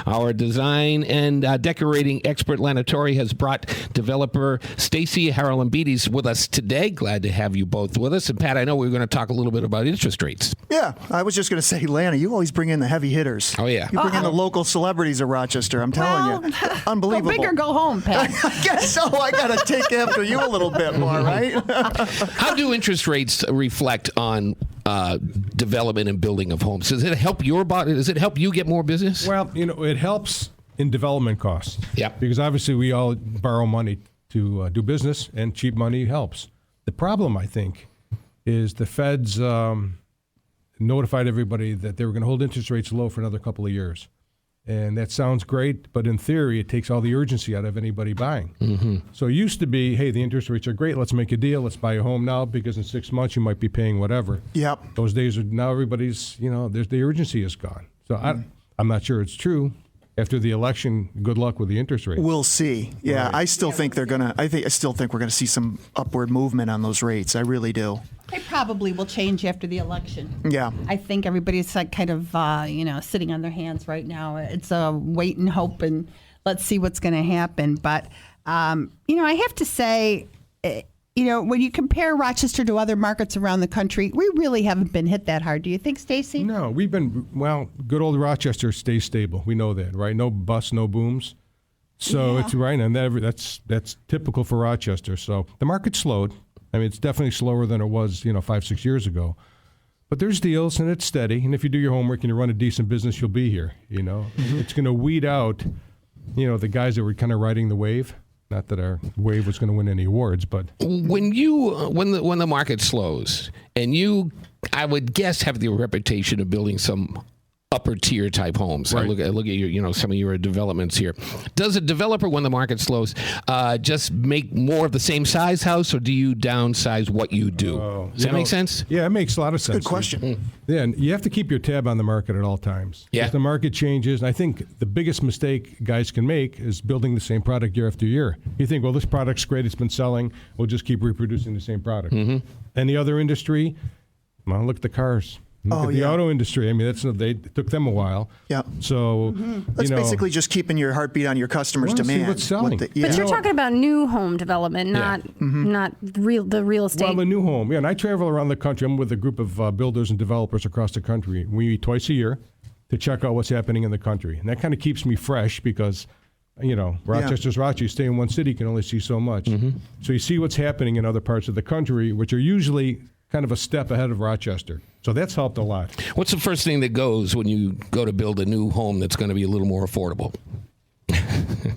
Our design and decorating expert, Lana Torrey, has brought developer Stacy Haralambides with us today. Glad to have you both with us. And Pat, I know we were going to talk a little bit about interest rates. Yeah, I was just going to say, Lana, you always bring in the heavy hitters. Oh, yeah. You bring in the local celebrities of Rochester. I'm telling you. Unbelievable. Go big or go home, Pat. I guess so. I got to take after you a little bit more, right? How do interest rates reflect on development and building of homes? Does it help your body? Does it help you get more business? Well, it helps in development costs. Yeah. Because obviously we all borrow money to do business, and cheap money helps. The problem, I think, is the Feds notified everybody that they were going to hold interest rates low for another couple of years. And that sounds great, but in theory, it takes all the urgency out of anybody buying. Mm-hmm. So it used to be, hey, the interest rates are great. Let's make a deal. Let's buy a home now because in 6 months you might be paying whatever. Yep. Those days are now everybody's, the urgency is gone. So I'm not sure it's true. After the election, good luck with the interest rate. We'll see. Yeah, Right. I still think they're gonna. I still think we're gonna see some upward movement on those rates. I really do. They probably will change after the election. Yeah. I think everybody's like kind of, sitting on their hands right now. It's a wait and hope, and let's see what's going to happen. But, I have to say, when you compare Rochester to other markets around the country, we really haven't been hit that hard. Do you think, Stacy? No, we've been, good old Rochester stays stable. We know that, right? No busts, no booms. So it's right, and that's typical for Rochester. So the market slowed. I mean, it's definitely slower than it was, 5-6 years ago. But there's deals, and it's steady. And if you do your homework and you run a decent business, you'll be here. Mm-hmm. It's going to weed out, the guys that were kind of riding the wave. Not that our wave was going to win any awards, but when the market slows, and you, I would guess, have the reputation of building some upper tier type homes. Right. I look at your, some of your developments here. Does a developer, when the market slows, just make more of the same size house, or do you downsize what you do? Does that make sense? Yeah, it makes a lot of sense. Good question. Yeah, and you have to keep your tab on the market at all times. Yeah. If the market changes, and I think the biggest mistake guys can make is building the same product year after year. You think, well, this product's great, it's been selling, we'll just keep reproducing the same product. Mm-hmm. Any other industry, well, look at the cars. Look at the auto industry. I mean, it took them a while. Yeah. So That's basically just keeping your heartbeat on your customers' demand. See what's selling. But you're talking about new home development, not the real estate. Well, the new home. Yeah, and I travel around the country. I'm with a group of builders and developers across the country. We meet twice a year to check out what's happening in the country, and that kind of keeps me fresh because. Rochester's Rochester. You stay in one city, you can only see so much. Mm-hmm. So you see what's happening in other parts of the country, which are usually kind of a step ahead of Rochester. So that's helped a lot. What's the first thing that goes when you go to build a new home that's going to be a little more affordable?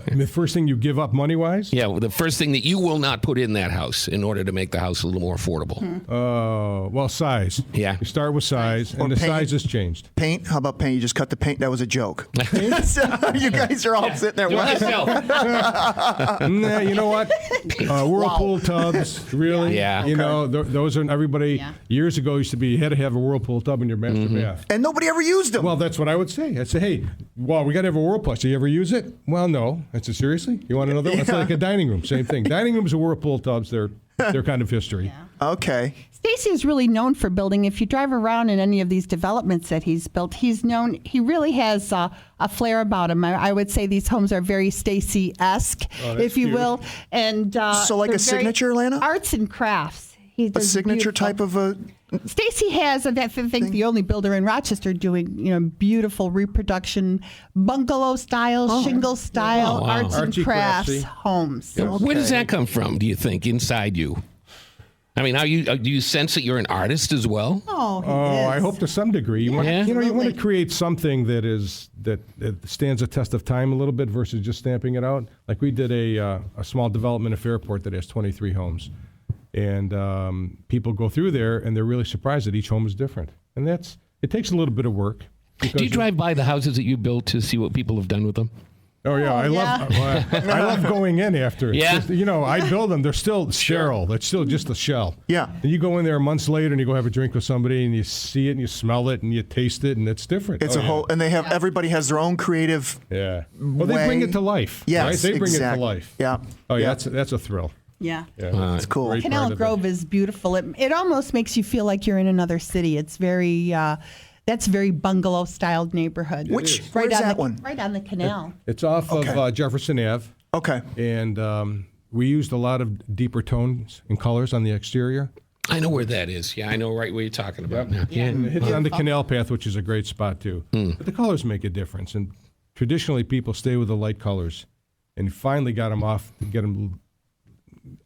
And the first thing you give up money-wise? Yeah, well, the first thing that you will not put in that house in order to make the house a little more affordable. Well, size. Yeah. You start with size, and the size has changed. Paint? How about paint? You just cut the paint? That was a joke. You guys are all sitting there. Do it What? yourself. Nah, you know what? Whirlpool tubs, really? Yeah. Those are everybody. Years ago used to be you had to have a Whirlpool tub in your master bath. And nobody ever used them. Well, that's what I would say. I'd say, hey, we got to have a Whirlpool. So you ever use it? Well, no. I said, seriously? You want another one? It's like a dining room. Same thing. Dining rooms and Whirlpool tubs, they're kind of history. Yeah. Okay. Stacy is really known for building. If you drive around in any of these developments that he's built, he really has a flair about him. I would say these homes are very Stacy-esque, if you will. And So like they're a signature, Lana? Arts and crafts. He A does signature beautiful- type of a... Stacy has, I think, the only builder in Rochester doing, beautiful reproduction, bungalow style, shingle style, arts and Artsy crafts craftsy. homes. Where does that come from, do you think, inside you? I mean, do you sense that you're an artist as well? Oh, he Oh, I is. hope to some degree. You want to create something that stands the test of time a little bit versus just stamping it out. Like we did a small development at Fairport that has 23 homes. And people go through there, and they're really surprised that each home is different. And it takes a little bit of work. Do you drive by the houses that you built to see what people have done with them? Oh, yeah. I love going in after. Yeah. Just, I build them. They're still sterile. It's still just a shell. Yeah. And you go in there months later, and you go have a drink with somebody, and you see it, and you smell it, and you taste it, and it's different. It's a whole... And they have... Everybody has their own creative... Yeah. Well, they bring it to life. Yes, right? They bring it to exactly. life. Yeah. Oh, yeah. Yeah. That's a thrill. Yeah. Yeah. It's cool. Great part Canal of it. Grove is beautiful. It almost makes you feel like you're in another city. It's very That's very bungalow-styled neighborhood. Which, right where's on that the, one? Right on the canal. It's off Okay. of Jefferson Ave, Okay. and we used a lot of deeper tones and colors on the exterior. I know where that is. Yeah, I know right where you're talking about now. Yeah. And it's on the canal path, which is a great spot too. But the colors make a difference, and traditionally people stay with the light colors, and finally got them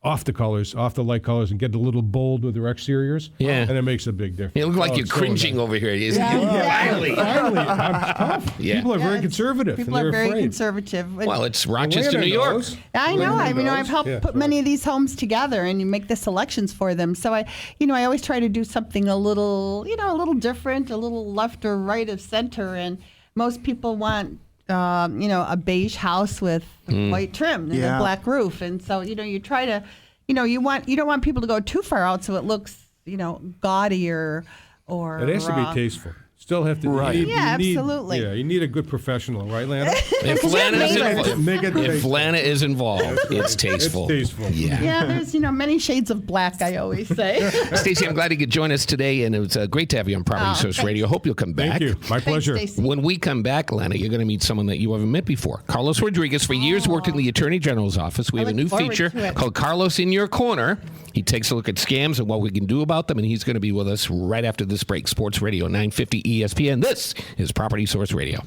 off the colors, off the light colors, and get a little bold with their exteriors. Yeah. And it makes a big difference. You look like Oh, you're it's so cringing nice. over here. Finally. Finally, I'm tough. Yeah. People are very it's- conservative, People and are they're very afraid. conservative. Well, it's Rochester, Atlanta New York. knows. I know. Atlanta I've knows. helped Yeah, put right. many of these homes together, and you make the selections for them. So I always try to do something a little different, a little left or right of center. And most people want, a beige house with white trim and Yeah. a black roof. And so, you try to, you don't want people to go too far out so it looks, gaudy or. It has to be tasteful. Still have to. Right. Yeah, absolutely. Yeah, you need a good professional, right, Lana? If Lana is involved, Make it if tasteful. Lana is involved, it's tasteful. It's tasteful. Yeah. Yeah, there's many shades of black. I always say. Stacey, I'm glad you could join us today, and it was great to have you on Property Source thanks. Radio. Hope you'll come back. Thank you. My pleasure. Stacey. When we come back, Lana, you're going to meet someone that you haven't met before. Carlos Rodriguez, for years worked in the Attorney General's office. We have a look new forward feature to it. called Carlos in Your Corner. He takes a look at scams and what we can do about them, and he's going to be with us right after this break. Sports Radio 950 ESPN. This is Property Source Radio.